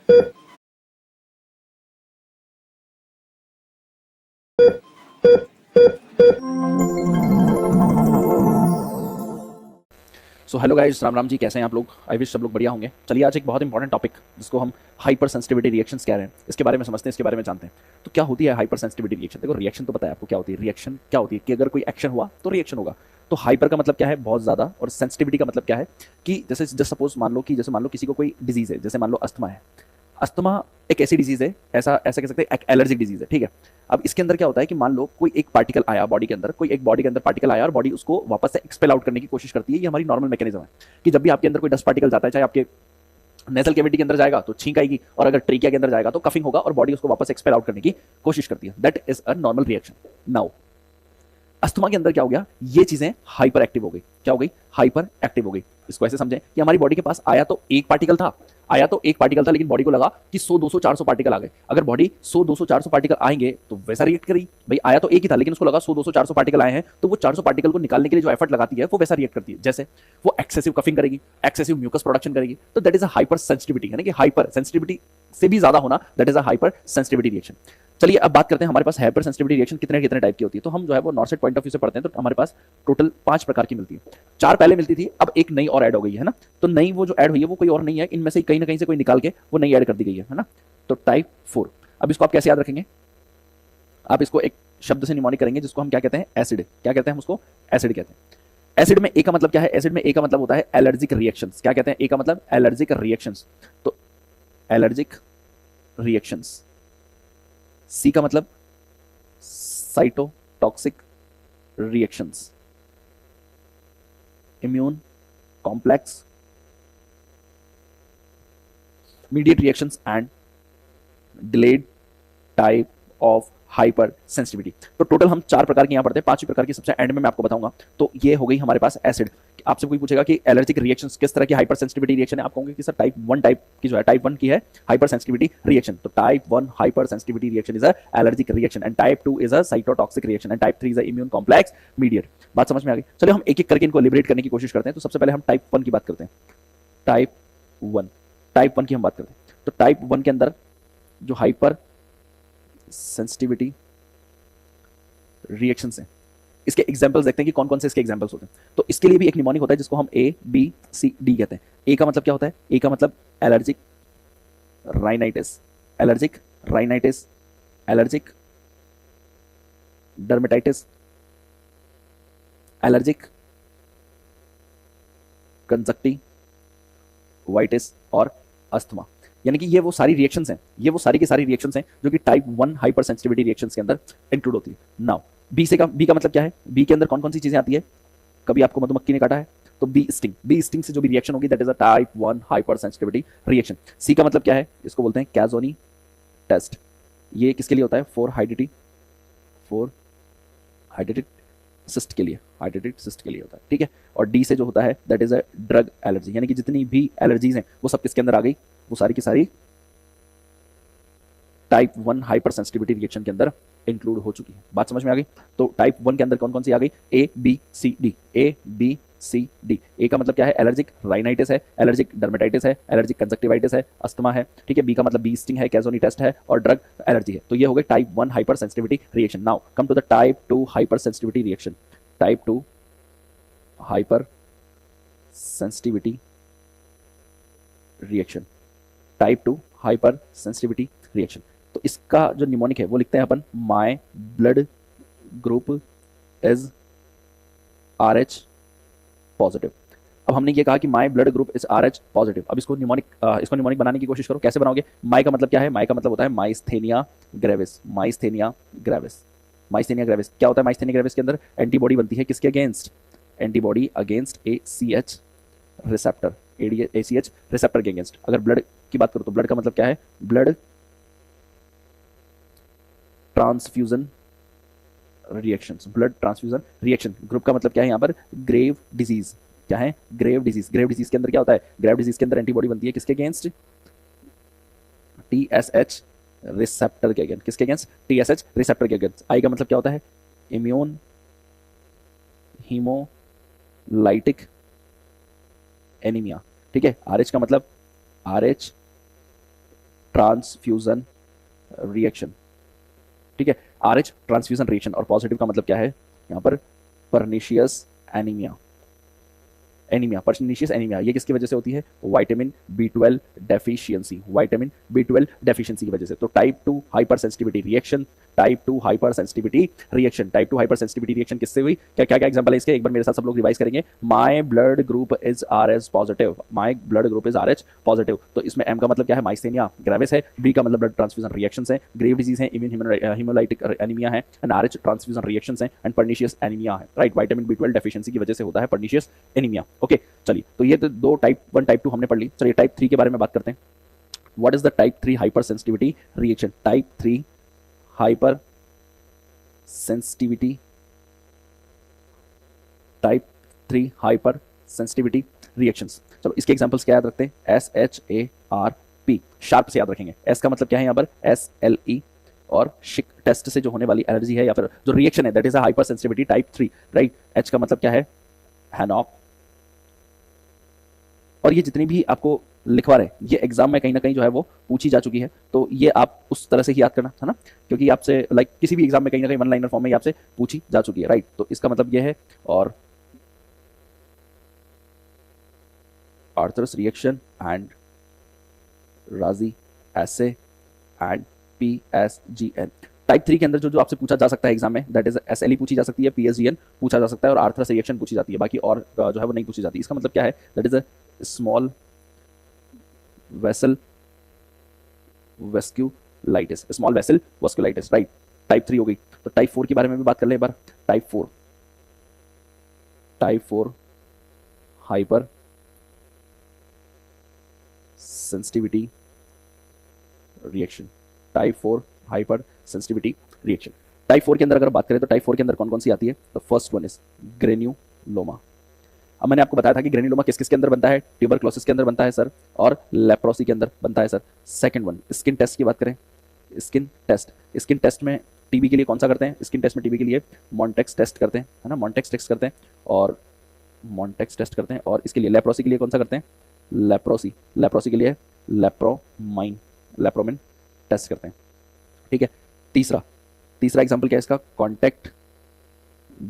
सो hello guys, Ram Ram ji, कैसे हैं आप लोग? आई विश सब लोग बढ़िया होंगे। चलिए आज एक बहुत इंपॉर्टेंट टॉपिक जिसको हम हाइपर सेंसिटिविटी रिएक्शंस कह रहे हैं, इसके बारे में समझते हैं, इसके बारे में जानते हैं। तो क्या होती है हाइपर सेंसिटिविटी रिएक्शन? देखो, रिएक्शन तो पता है आपको क्या होती है। रिएक्शन क्या होती है कि अगर कोई एक्शन हुआ तो रिएक्शन होगा। तो हाइपर का मतलब क्या है? बहुत ज़्यादा। और सेंसिटिविटी का मतलब क्या है कि जैसे जस्ट सपोज मान लो किसी को कोई डिजीज है, जैसे मान लो अस्थमा है। अस्थमा एक ऐसी डिजीज है, ऐसा ऐसा कह सकते हैं, एक एलर्जिक डिजीज है, ठीक है। अब इसके अंदर क्या होता है कि मान लो कोई एक पार्टिकल आया बॉडी के अंदर, कोई एक बॉडी के अंदर पार्टिकल आया और बॉडी उसको वापस से एक्सपेल आउट करने की कोशिश करती है। ये हमारी नॉर्मल मैकेनिज्म है कि जब भी आपके अंदर कोई डस्ट पार्टिकल जाता है, चाहे आपके नेजल कैविटी के अंदर जाएगा तो छींक आएगी, और अगर ट्रीकिया के अंदर जाएगा तो कफिंग होगा और बॉडी उसको वापस एक्सपेल आउट करने की कोशिश करती है। That is a normal reaction. Now asthma के अंदर क्या हो गया? ये चीजें हाइपर एक्टिव हो गई। क्या हो गई? हाइपर एक्टिव हो गई। इसको ऐसे समझें कि हमारी बॉडी के पास आया तो एक पार्टिकल था, लेकिन बॉडी को लगा कि 100 200 400 पार्टिकल आ गए। अगर बॉडी 100 200 400 पार्टिकल आएंगे तो वैसा रिएक्ट करेगी। भाई आया तो एक ही था, लेकिन उसको लगा 100 200 400 पार्टिकल आए हैं, तो वो 400 पार्टिकल को निकालने के लिए जो एफर्ट लगाती है वो वैसा रिएक्ट करती है। जैसे वो एक्सेसिव कफिंग करेगी, एक्सेसिव म्यूकस प्रोडक्शन करेगी। तो that is a hyper sensitivity, यानी कि हाइपर सेंसिटिविटी से भी ज्यादा होना, that is a hyper sensitivity reaction. चलिए अब बात करते हैं हमारे पास हाइपर सेंसिटिविटी रिएक्शन कितने कितने टाइप की होती है। तो हम जो है वो नॉर्सेट पॉइंट ऑफ व्यू से पढ़ते हैं, तो हमारे पास टोटल 5 प्रकार की मिलती है। 4 पहले मिलती थी, अब एक नई और ऐड हो गई है ना। तो नई वो जो ऐड हुई है वो कोई और नहीं है, इनमें से कहीं ना कहीं से कोई निकाल के वो नई ऐड कर दी गई है ना। तो टाइप 4। अब इसको आप कैसे याद रखेंगे? आप इसको एक शब्द से निमोनिक करेंगे जिसको हम क्या कहते हैं? एसिड। क्या कहते हैं हम उसको? एसिड कहते हैं। एसिड में ए का मतलब क्या है? एसिड में ए का मतलब होता है एलर्जिक रिएक्शंस। क्या कहते हैं ए का मतलब? Allergic reactions. तो एलर्जिक रिएक्शंस। सी का मतलब cytotoxic reactions, immune complex mediate reactions and delayed type of hyper sensitivity. तो टोटल हम 4 प्रकार की यहाँ पढ़ते हैं, 5 प्रकार की सबसे एंड में मैं आपको बताऊंगा। तो ये हो गई हमारे पास एसिड। आपसे कोई पूछेगा कि एलर्जिक रिएक्शंस किस तरह की हाइपर सेंसिटिविटी रिएक्शन है, आप कहोगे कि सर टाइप 1 टाइप की जो है, टाइप 1 की है हाइपर सेंसिटिविटी रिएक्शन। तो type 1 hypersensitivity reaction is a allergic reaction, and type 2 is a cytotoxic reaction, and type 3 is a immune complex mediate. बात समझ में आ गई? चलिए हम एक एक करके इनको लिबरेट करने की कोशिश करते हैं। तो सबसे पहले हम टाइप 1 की बात करते हैं। टाइप 1, टाइप 1 की हम बात करते हैं। तो टाइप 1 के अंदर जो हाइपर सेंसिटिविटी रिएक्शंस हैं, इसके एग्जांपल्स देखते हैं कि कौन कौन से इसके एग्जांपल्स होते हैं। तो इसके लिए भी एक निमोनिक होता है जिसको हम ए बी सी डी कहते हैं। ए का मतलब क्या होता है? ए का मतलब allergic rhinitis, allergic rhinitis, allergic dermatitis, allergic conjunctivitis और अस्थमा। यानी कि ये वो सारी रिएक्शंस हैं, ये वो सारी की सारी रिएक्शंस हैं जो कि टाइप 1 हाइपर सेंसिटिविटी रिएक्शंस के अंदर इंक्लूड होती है। नाउ बी का मतलब क्या है? बी के अंदर कौन कौन सी चीजें आती है? कभी आपको मधुमक्खी ने काटा है तो बी स्टिंग से जो भी रिएक्शन होगी that is a type 1 hypersensitivity reaction. C का मतलब क्या है? इसको बोलते हैं कैजोनी टेस्ट। ये किसके लिए होता है? फॉर हाइड्रेटेड सिस्ट के लिए, हाइड्रेटेड सिस्ट के लिए होता है, ठीक है। और डी से जो होता है that is a drug allergy, यानी कि जितनी भी एलर्जीज हैं वो सब किसके अंदर आ गई? वो सारी की सारी टाइप 1 हाइपर सेंसिटिविटी रिएक्शन के अंदर इंक्लूड हो चुकी है। बात समझ में आ गई? तो टाइप 1 के अंदर कौन कौन सी आ गई? A B C D, A B C D. A का मतलब क्या है? एलर्जिक राइनाइटिस है, एलर्जिक डर्मेटाइटिस है, एलर्जिक कंजक्टिवाइटिस है, अस्थमा है, ठीक है। बी का मतलब बी स्टिंग है, कैजोनी टेस्ट है और ड्रग एलर्जी है। तो ये हो गए type 1 hypersensitivity reaction. Now come to the type 2 hypersensitivity reaction. Type 2 hypersensitivity reaction, type 2 hypersensitivity reaction. तो इसका जो निमोनिक है वो लिखते हैं अपन, my blood group is R H positive. अब हमने ये कहा कि my blood group is R H positive. अब इसको निमोनिक बनाने की कोशिश करो। कैसे बनाओगे? माय का मतलब क्या है? माय का मतलब होता है myasthenia gravis, myasthenia gravis. Myasthenia gravis क्या होता है? माइस्थेनिया ग्रेविस के अंदर एंटीबॉडी बनती है किसके against? Antibody against A C H receptor, A C H receptor के अगेंस्ट। अगर ब्लड की बात करो तो ब्लड का मतलब क्या है? Blood transfusion reactions, blood transfusion reaction. Group का मतलब क्या है यहाँ पर? Grave disease. क्या है? Grave disease. ग्रेव डिजीज के अंदर क्या होता है? ग्रेव डिजीज के अंदर एंटीबॉडी बनती है किसके against? T S H receptor के अगेंस्ट। किसके against? T S H receptor के अगेंस्ट। आई का मतलब क्या होता है? इम्यून हीमोलाइटिक एनीमिया, ठीक है। आर एच का मतलब आर एच ट्रांसफ्यूजन रिएक्शन, ठीक है। RH ट्रांसफ्यूजन रिएक्शन, और पॉजिटिव का मतलब क्या है यहाँ पर, pernicious anaemia. Anaemia, pernicious anaemia, ये किसकी वजह से होती है, vitamin B12 deficiency, vitamin B12 deficiency की वजह से। तो type 2 hypersensitivity reaction, type 2 hypersensitivity reaction, type 2 hypersensitivity reaction किससे हुई, क्या क्या क्या एग्जांपल है इसके, एक बार मेरे साथ सब लोग रिवाइज करेंगे। My blood group is RH positive, my blood group is RH positive, तो इसमें M का मतलब क्या है, माइस्थेनिया ग्रेविस है, B का मतलब ब्लड ट्रांसफ्यूजन रिएक्शंस है, ग्रेव डिजीज है, इम्यून हेमोलाइटिक एनीमिया है, एंड RH ट्रांसफ्यूजन रिएक्शंस है, एंड पर्निशियस एनीमिया है, राइट। विटामिन B12 डेफिशिएंसी की वजह से होता है पर्निशियस एनीमिया। ओके, चलिए, तो ये तो दो टाइप 1 टाइप 2 हमने पढ़ ली। चलिए टाइप 3 के बारे में बात करते हैं। What is the type 3 hyper sensitivity reaction, type 3 hyper sensitivity, type 3 hyper sensitivity reactions. चलो इसके एग्जांपल्स क्या याद रखते हैं, SHARP, शार्प से याद रखेंगे। S का मतलब क्या है यहाँ पर, SLE, और शिक टेस्ट से जो होने वाली एनर्जी है या फिर जो रिएक्शन है, that is a hyper sensitivity type 3, right. H का मतलब क्या है, हैनॉक। और ये जितनी भी आपको लिखवा रहे हैं ये एग्जाम में कहीं ना कहीं जो है वो पूछी जा चुकी है, तो ये आप उस तरह से ही याद करना है ना, क्योंकि आपसे लाइक किसी भी एग्जाम में कहीं ना कहीं वन लाइनर फॉर्म में आपसे पूछी जा चुकी है, राइट। तो इसका मतलब ये है। और आर्थरस रिएक्शन एंड राजी एसे एंड PSGN, टाइप 3 के अंदर जो जो आपसे पूछा जा सकता है एग्जाम में, दैट इज SLE पूछी जा सकती है, PSGN पूछा जा सकता है, और आर्थरस रिएक्शन पूछी जाती है, बाकी और जो है वो नहीं पूछी जाती। इसका मतलब क्या है, that is a small vessel vasculitis, small vessel vasculitis, right. Type 3 हो गई। तो टाइप 4 के बारे में भी बात कर ले एक बार। Type 4, type 4 hypersensitivity reaction, type 4 hypersensitivity reaction. Type 4 के अंदर अगर बात करें तो टाइप 4 के अंदर कौन कौन सी आती है, तो फर्स्ट वन इज ग्रेन्युलोमा। अब मैंने आपको बताया था कि ग्रेन्युलोमा किस किस के अंदर बनता है, ट्यूबरक्लोसिस के अंदर बनता है सर, और लेप्रोसी के अंदर बनता है sir. Second one, skin test की बात करें, स्किन टेस्ट, स्किन टेस्ट में टीबी के लिए कौन सा करते हैं, स्किन टेस्ट में टीबी के लिए मॉन्टेक्स टेस्ट करते हैं, है ना, मॉन्टेक्स टेस्ट करते हैं, और मॉन्टेक्स टेस्ट करते हैं। और इसके लिए लेप्रोसी के लिए कौन सा करते हैं, लेप्रोसी, लेप्रोसी के लिए लेप्रोमाइन, लेप्रोमिन टेस्ट करते हैं, ठीक है। तीसरा, तीसरा एग्जांपल क्या है इसका, कॉन्टैक्ट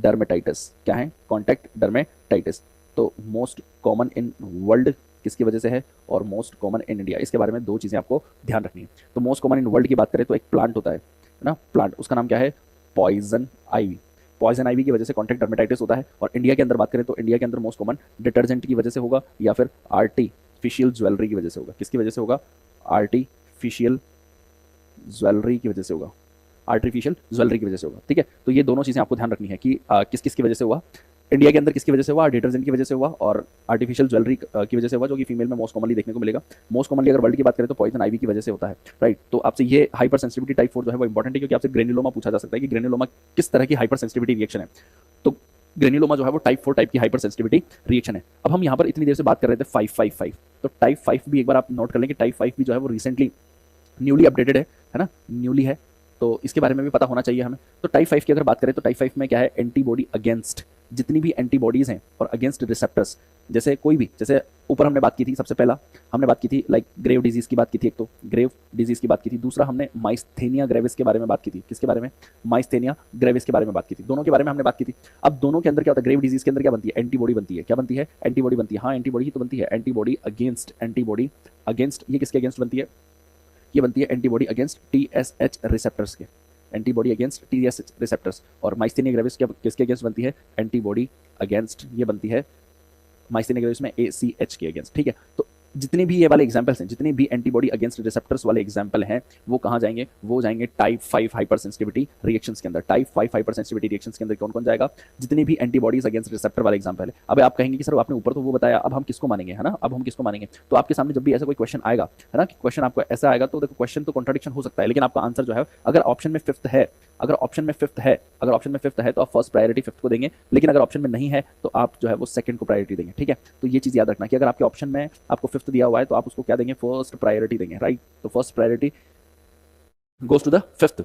डर्मेटाइटिस। क्या है, कॉन्टैक्ट डर्मेटाइटिस। तो मोस्ट कॉमन इन वर्ल्ड किसकी वजह से है, और मोस्ट कॉमन इन इंडिया। इसके बारे में दो चीज़ें आपको ध्यान रखनी है। तो मोस्ट कॉमन इन वर्ल्ड की बात करें तो एक प्लांट होता है ना, प्लांट, उसका नाम क्या है, पॉइजन आईवी। पॉइजन आईवी की वजह से कॉन्टैक्ट डर्मेटाइटिस होता है। और इंडिया के अंदर बात करें तो इंडिया के अंदर मोस्ट कॉमन डिटर्जेंट की वजह से होगा, या फिर आर्टिफिशियल ज्वेलरी की वजह से होगा। किसकी वजह से होगा, आर्टिफिशियल ज्वेलरी की वजह से होगा, आर्टिफिशियल ज्वेलरी की वजह से होगा, ठीक है। तो ये दोनों चीज़ें आपको ध्यान रखनी है कि किस किस की वजह से हुआ, इंडिया के अंदर किसकी वजह से हुआ, डिटर्जेंट की वजह से हुआ, और आर्टिफिशियल ज्वेलरी की वजह से हुआ, जो कि फीमेल में मोस्ट कॉमनली देखने को मिलेगा। मोस्ट कॉमनली अगर वर्ल्ड की बात करें तो पॉइजन आईवी की वजह से होता है, राइट। तो आपसे ये हाइपर सेंसिटिविटी टाइप 4 जो है वो इंपॉर्टेंट है, क्योंकि आपसे ग्रेन्युलोमा पूछा जा सकता है कि ग्रेन्युलोमा किस तरह की हाइपर सेंसिटिविटी रिएक्शन है। तो ग्रेन्युलोमा जो है वो टाइप 4 टाइप की हाइपर सेंसिटिविटी रिएक्शन है। अब हम यहाँ पर इतनी देर से बात कर रहे थे 555, तो टाइप 5 भी एक बार आप नोट कर लें कि टाइप 5 भी जो है वो रिसेंटली न्यूली अपडेटेड है ना, न्यूली है, तो इसके बारे में भी पता होना चाहिए हमें। तो टाइप 5 की अगर बात करें तो टाइप 5 में क्या है, एंटीबॉडी अगेंस्ट, जितनी भी एंटीबॉडीज हैं और अगेंस्ट रिसेप्टर्स, जैसे कोई भी, जैसे ऊपर हमने बात की थी, सबसे पहला हमने बात की थी लाइक ग्रेव डिजीज की बात की थी, एक तो ग्रेव डिजीज की बात की थी, दूसरा हमने माइस्थेनिया ग्रेविस के बारे में बात की थी। किसके बारे में, माइस्थेनिया ग्रेविस के बारे में बात की थी। दोनों के बारे में हमने बात की थी। अब दोनों के अंदर क्या होता है, ग्रेव डिजीज के अंदर क्या बनती है, एंटीबॉडी बनती है। क्या बनती है, एंटीबॉडी बनती है, हाँ एंटीबॉडी ही तो बनती है, एंटीबॉडी अगेंस्ट, एंटीबॉडी अगेंस्ट, ये किसके अगेंस्ट बनती है, ये बनती है एंटीबॉडी अगेंस्ट TSH रिसेप्टर्स के, एंटीबॉडी अगेंस्ट TSH रिसेप्टर्स। और माइस्थेनिया ग्रेविस किसके अगेंस्ट बनती है, एंटीबॉडी अगेंस्ट, ये बनती है माइस्थेनिया ग्रेविस में ACH के अगेंस्ट, ठीक है। तो जितने भी ये वाले एग्जाम्पल्स हैं, जितने भी एंटीबॉडी अगेंस्ट रिसेप्टर्स वाले एग्जाम्पल हैं, वो कहाँ जाएंगे, वो जाएंगे टाइप 5 हाइपर सेंसिटिविटी रिएक्शंस के अंदर। टाइप 5 हाइपर सेंसिटिविटी रिएक्शंस के अंदर कौन कौन जाएगा, जितने भी एंटीबॉडीज अगेंस्ट रिसेप्टर वाले एग्जाम्पल है। अब आप कहेंगे कि सर आपने ऊपर तो वो बताया, अब हम किसको मानेंगे, है ना, अब हम किसको मानेंगे। तो आपके सामने जब भी ऐसा कोई क्वेश्चन आएगा, है ना, कि क्वेश्चन आपको ऐसा आएगा, तो देखो क्वेश्चन तो कॉन्ट्रडिक्शन हो सकता है, लेकिन आपका आंसर जो है, अगर ऑप्शन में फिफ्थ है, अगर ऑप्शन में फिफ्थ है, अगर ऑप्शन में फिफ्थ है तो आप फर्स्ट प्रायोरिटी फिफ्थ को देंगे, लेकिन अगर ऑप्शन में नहीं है तो आप जो है वो सेकंड को प्रायोरिटी देंगे, ठीक है। तो ये चीज़ याद रखना कि अगर आपके ऑप्शन में आपको फिफ्थ दिया हुआ है तो आप उसको क्या देंगे, फर्स्ट प्रायोरिटी देंगे, राइट। तो first priority goes to the fifth,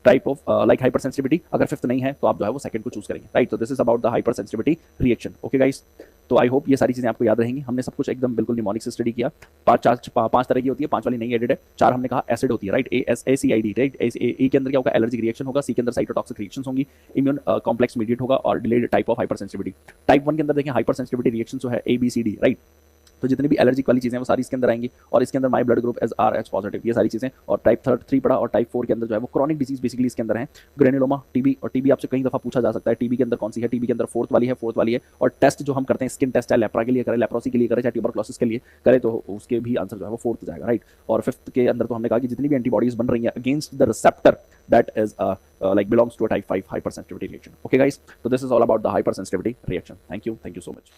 type of like hypersensitivity, अगर फिफ्थ नहीं है तो आप जो है वो सेकंड को चूज करेंगे, राइट। तो this is about the hyper sensitivity reaction, okay guys. तो आई होप ये सारी चीजें आपको याद रहेंगी। हमने सब कुछ एकदम बिल्कुल निमोनिक से स्टडी किया। पांच तरह की होती है, पांच वाली नहीं एडेड है। चार हमने कहा एसिड होती है, राइट, ACID, राइट। ए के अंदर क्या होगा, एलर्जिक रिएक्शन होगा। सी के अंदर साइटोटॉक्सिक रिएक्शंस होंगी। इम्यून कॉम्प्लेक्स मीडिएट होगा और delayed type of hyper sensitivity. Type 1 के अंदर देखें हाइपर सेंसिटिविटी रिएक्शन जो है ABCD, राइट। तो जितनी भी एलर्जिक वाली चीजें वो सारी इसके अंदर आएंगी और इसके अंदर my blood group as RH positive, ये सारी चीजें। और टाइप 3 पड़ा और टाइप 4 के अंदर जो है वो क्रॉनिक डिजीज बेसिकली इसके अंदर है, ग्रेनुलोमा, टीबी। और टीबी आपसे कई दफा पूछा जा सकता है, टीबी के अंदर कौन सी है, टीबी के अंदर फोर्थ वाली है। और टेस्ट जो हम करते हैं स्किन टेस्ट है, लेप्रा के लिए करें, लेप्रोसी के लिए करें, चाहे ट्यूबरक्लोसिस के लिए करें, तो उसके भी आंसर जो है वो फोर्थ जाएगा, राइट। और फिफ्थ के अंदर तो हमने कहा कि जितनी भी एंटीबॉडीज बन रही है against the receptor that is like belongs to a type 5 hypersensitivity reaction. Okay guys, so this is all about the hypersensitivity reaction. Thank you so much.